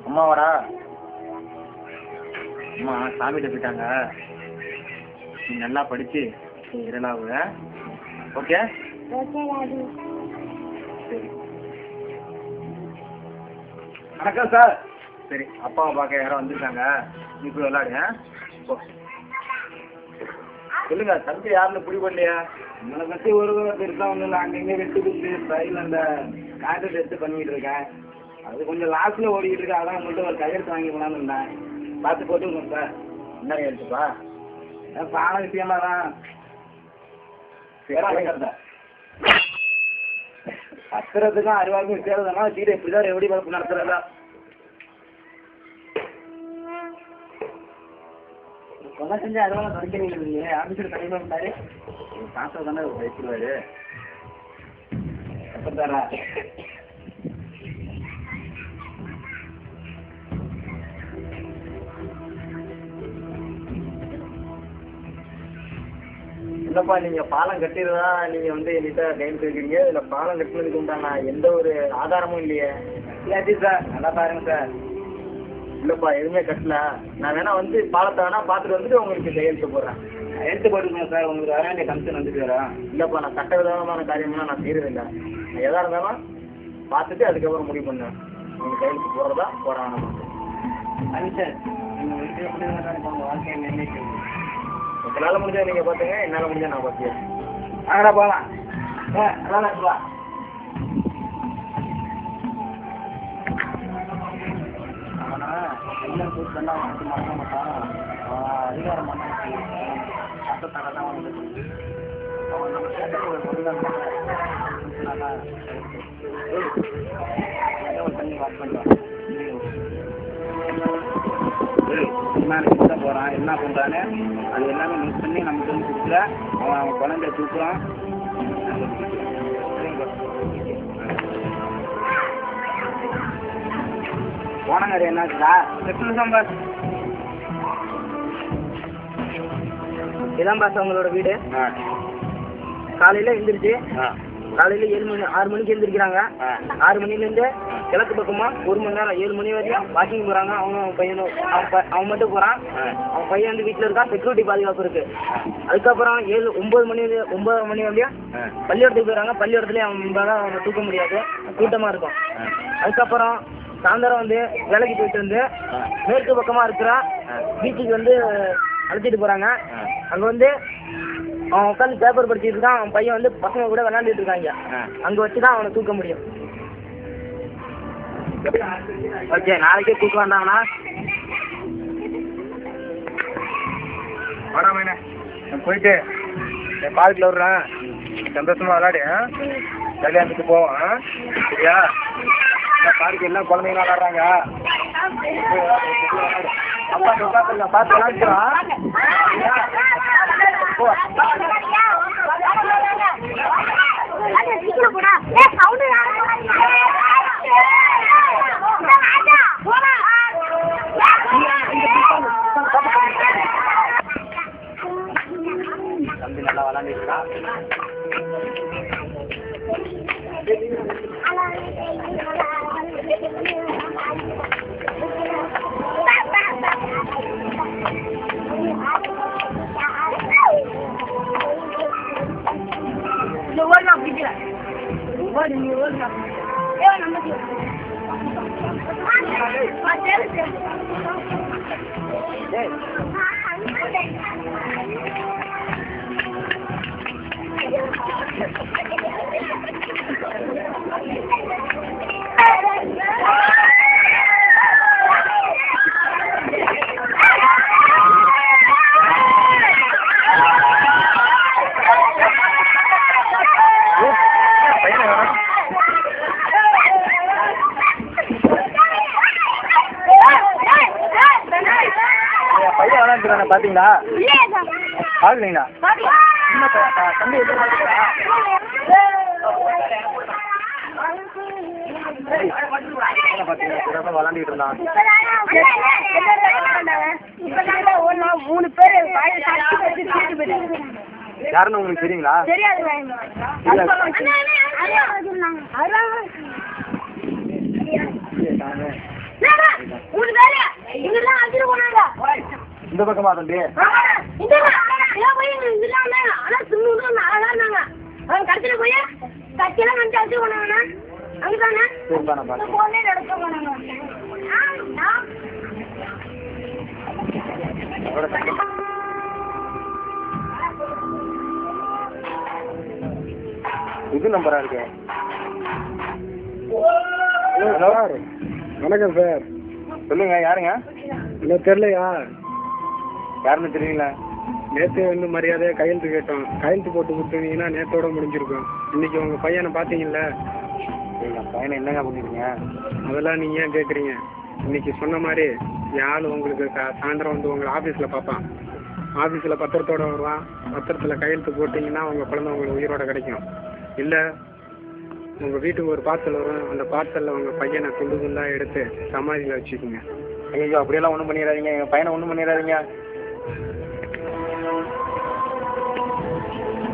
அம்மாவாடா? அம்மா சாமிகிட்ட போயிட்டாங்க. நீ நல்லா படிச்சு இதெல்லாம் ஓகே? சரி. வணக்கம் சார். சரி, அப்பாவை பார்க்க யாரும் வந்துருக்காங்க. நீ போய் விளையாடுங்க. சொல்லுங்க, தம்பி யாருன்னு புடி பண்ணலையா? உங்களை பற்றி ஒரு பெருசாக ஒன்றும் இல்லை. அங்கங்கே வெட்டு குத்து ஸ்டைல் அந்த கான்ட்ராக்ட் எடுத்து பண்ணிக்கிட்டு இருக்கேன். அது கொஞ்சம் லாஸ்ட்டில் ஓடிக்கிட்டு இருக்கேன். அதான் உங்கள்கிட்ட ஒரு கையெழுத்து வாங்கி போகலான்னு இருந்தேன். பார்த்து போட்டுக்கோங்க சார். என்ன கையெழுத்துப்பா? பாலம் விஷயமா தான். பத்திரத்துக்கும் அறுவாருக்கும் சேர்றதுனா சீடை இப்படி தான் எப்படி வளர்ப்பு நடத்துறதா? கொலை செஞ்சு அறுவாலை தொடக்கிறீங்க இல்லையே. ஆஃபீஸர் கடையில் இருந்தாரு. காசை தானே வச்சிருவாரு. எப்போ தரா? இல்லப்பா, நீங்க பாலம் கட்டிடுறதா நீங்க என்கிட்ட கையெழுத்து வைக்கிறீங்க. இதுல பாலம் கட்டினதுக்கு உண்டான எந்த ஒரு ஆதாரமும் இல்லையே. இல்லாட்டி சார் நல்லா பாருங்க சார். இல்லப்பா, எதுவுமே கட்டல. நான் வேணா பாலத்தை வேணா பார்த்துட்டு வந்துட்டு உங்களுக்கு கையெழுத்து போடுறேன். கையெழுத்து போட்டுக்கோங்க சார். உங்களுக்கு வர வேண்டிய கமிஷன் வந்துட்டு வரா? இல்லப்பா, நான் சட்ட விதமான காரியம்லாம் நான் செய்யறதில்லை. நான் எதா இருந்தாலும் பார்த்துட்டு அதுக்கப்புறம் முடிவு பண்ணேன். உங்களுக்கு கையெழுத்து போடுறதா போட வேணாமா? அது சார் நீங்கள் வீட்டில் எப்படி இருந்தாலும் உங்கள் வாழ்க்கையை நிர்ணயிக்க உங்களால் முடிஞ்சா நீங்கள் பார்த்துங்க, என்னால் முடிஞ்சா நான் பார்த்துக்கேன். வாங்கடா போகலாம். அதான் வா. ஆனால் எல்லாம் கூட்டெல்லாம் வந்து மறக்க மாட்டான். அதிகாரம் பண்ண சட்டத்தால தான் அவன் நம்ம சேர்த்து ஒரு பொருளாக ஒரு தண்ணி வாஷ் பண்ணுவான். போகிறான் என்ன பண்ணுறான்னு அது எல்லாமே மிஸ் பண்ணி நமக்கு கொடுக்குற அவன் குழந்தைய தூக்குறான். போனங்காரி என்னாச்சுதா? செட்டில் தான் பாஸ். இதான் பாஸ் அவங்களோட வீடு. காலையில் எழுந்திரிச்சு காலையில் 7 மணி 6 மணிக்கு எழுந்திரிக்கிறாங்க. 6 மணிலேருந்து கிழக்கு பக்கமாக 1 மணி நேரம் 7 மணி வரைக்கும் வாக்கிங் போகிறாங்க. அவன் பையனும் அவன் மட்டும் போகிறான். அவன் பையன் வீட்டில் இருக்கான். செக்யூரிட்டி பாதுகாப்பு இருக்குது. அதுக்கப்புறம் 9 மணி வரையும் பள்ளிக்கூடத்துக்கு போயிடறாங்க. பள்ளிக்கூடத்துலேயே அவன் தூக்க முடியாது, கூட்டமாக இருக்கும். அதுக்கப்புறம் சாயந்தரம் வேலைக்கு போயிட்டு மேற்கு பக்கமாக இருக்கிற பீச்சுக்கு அழைச்சிட்டு போகிறாங்க. அங்கே அவன் உட்காந்து பேப்பர் படிச்சுட்டு இருக்கான். அவன் பையன் பசங்க கூட விளையாண்டுட்டு இருக்காங்க. அங்கே வச்சு தான் அவனை தூக்க முடியும். ஓகே, நாளைக்கே தூக்க வேண்டாங்கண்ணா. வேணாம் வேணா, நான் போயிட்டு என் பார்க்கில் விட்றேன். சந்தோஷமாக விளையாடு. கல்யாணத்துக்கு போவோம். சரியா? பார்க்கு எல்லாம் குழந்தைங்க விளாட்றாங்க. அப்பா உட்காந்துருங்க, பார்த்து விளாண்டுக்கிறான். தம்பி நல்லா விளாண்டுருக்கா. பாத்தீங்களா? பாக்கலீங்களா? தம்பி விளாண்டுட்டு இருந்தான். 3 பேர் யாருன்னு உங்களுக்கு தெரியுங்களா? மூணு பேரு இதெல்லாம் அடிச்சு போனாங்க. இந்த பக்கமா தம்பி? இந்த போய் இதெல்லாம் வந்தாங்க. ஆனா சுண்ணூறு அழகா இருந்தாங்க. அவங்க கடைசியில போய் கட்சியெல்லாம் வந்து அடிச்சு போனாங்கண்ணா. அங்கதானே போனே நடக்க போனாங்க. இது நம்பரா இருக்கு. ஹலோ வணக்கம் சார். சொல்லுங்க, யாருங்க? இல்லை தெரியலையா? யாருன்னு தெரியல. நேற்று வந்து மரியாதையாக கையெழுத்து கேட்டோம். கையெழுத்து போட்டு கொடுத்தீங்கன்னா நேற்றோட முடிஞ்சிருக்கும். இன்னைக்கு உங்கள் பையனை பார்த்தீங்கல்ல? என் பையனை என்னங்க பண்ணிருக்கீங்க? அதெல்லாம் நீங்கள் ஏன் கேட்குறீங்க? இன்னைக்கு சொன்ன மாதிரி யாழ் உங்களுக்கு சாயந்தரம் வந்து உங்களை ஆஃபீஸில் பார்ப்பான். ஆஃபீஸில் பத்திரத்தோடு வருவான். பத்திரத்தில் கையெழுத்து போட்டிங்கன்னா உங்கள் குழந்தை உங்களுக்கு உயிரோட கிடைக்கும். இல்லை உங்கள் வீட்டுக்கு ஒரு பார்சல் வரும். அந்த பார்சலில் உங்கள் பையனை துண்டு துண்டாக எடுத்து சமாதியில் வச்சுக்கோங்க. ஐயோ, அப்படியெல்லாம் ஒன்றும் பண்ணிடாதீங்க. எங்கள் பையனை ஒன்றும் பண்ணிடாதீங்க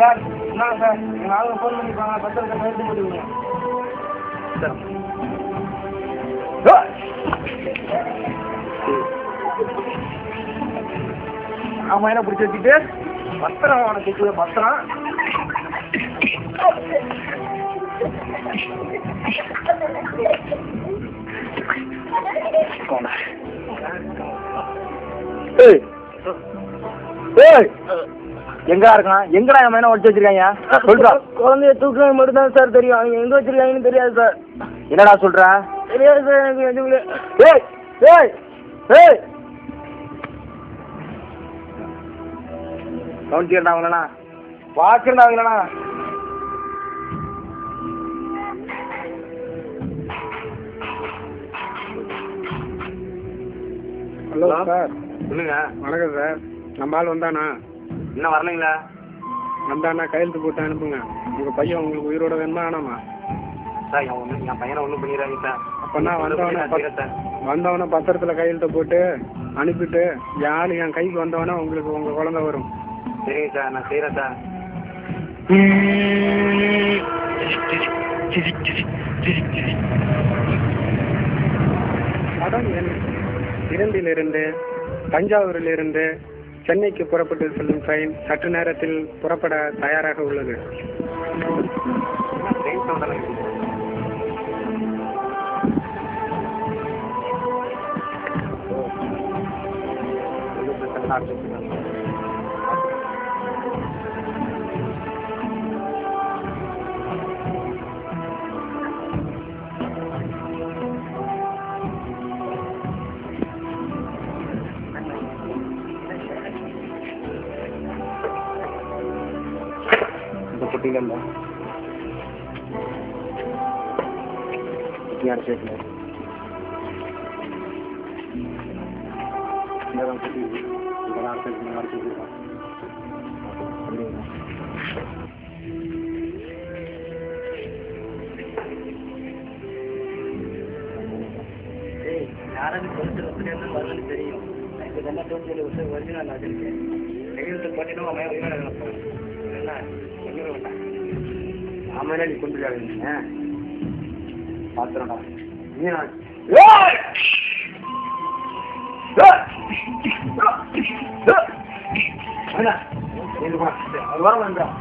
சார். என்ன சார், எங்கள் ஆளுங்க ஃபோன் பண்ணிப்பாங்க. பத்திரத்தை கையெழுத்து போட்டுக்கோங்க சார். ஆமாம், என்ன பிடிச்சி வச்சுட்டு பத்திரம் அவனை கேட்குது. பத்திரம் எங்கடா இருக்கான்? எங்கடா என் மேல ஒழிச்சு வச்சிருக்காங்க? சொல்றா. குழந்தைய தூக்கம் மட்டும் தான் சார் தெரியும். அவங்க எங்க வச்சிருக்காங்கன்னு தெரியாது சார். என்னடா சொல்ற? தெரியாது சார் எனக்கு எதுவுமே. ஏய் ஏய் ஏய், கவுன்சிலர்டா அவங்களா? வாக்குடா அவங்களா? Hello sir. சொல்லுங்க. வணக்கம் சார். நம்ம ஆள் வந்தானா? இன்னும் வரலைங்களா? வந்தானா கையெழுத்து போட்டு அனுப்புங்க. உங்கள் பையன் உங்களுக்கு உயிரோட வேணுமா வேணாமா? சார், என் பையனை ஒன்றும் பண்ணிடுறாங்க சார். அப்போனா வந்தவன பத்திரத்தில் கையெழுத்த போட்டு அனுப்பிட்டு யாழ் என் கைக்கு வந்தவனா உங்களுக்கு உங்கள் குழந்தை வரும். சரிங்க சார், நான் செய்கிறேன் சார். படம் எண் 2 தஞ்சாவூரிலிருந்து சென்னைக்கு புறப்பட்டு செல்லும் ட்ரெயின் சற்று நேரத்தில் புறப்பட தயாராக உள்ளது. குட்டிகள் அடிச்சிருக்கேன். யாராவது கொஞ்சம் வரலன்னு தெரியும். எனக்கு என்ன தோணுது வருது நான் வச்சிருக்கேன். கையெழுத்து போட்டுட்டு அவன் உயிரோட நினைப்பேன். என்ன ஒன்றுமே வேண்டாம். ஆமாம், நீ கொண்டு போயாங்க பாத்திரம்டா. அது வர வேண்டாம்.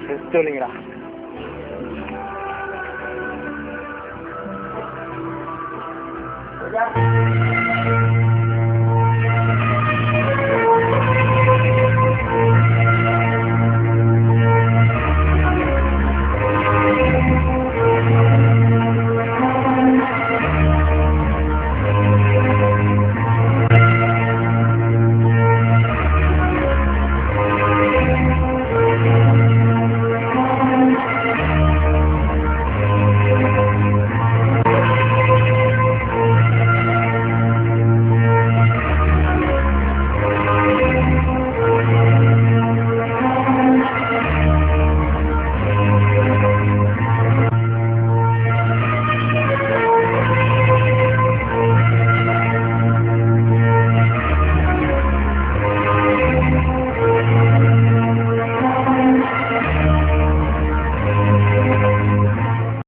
செத்துலீங்களா?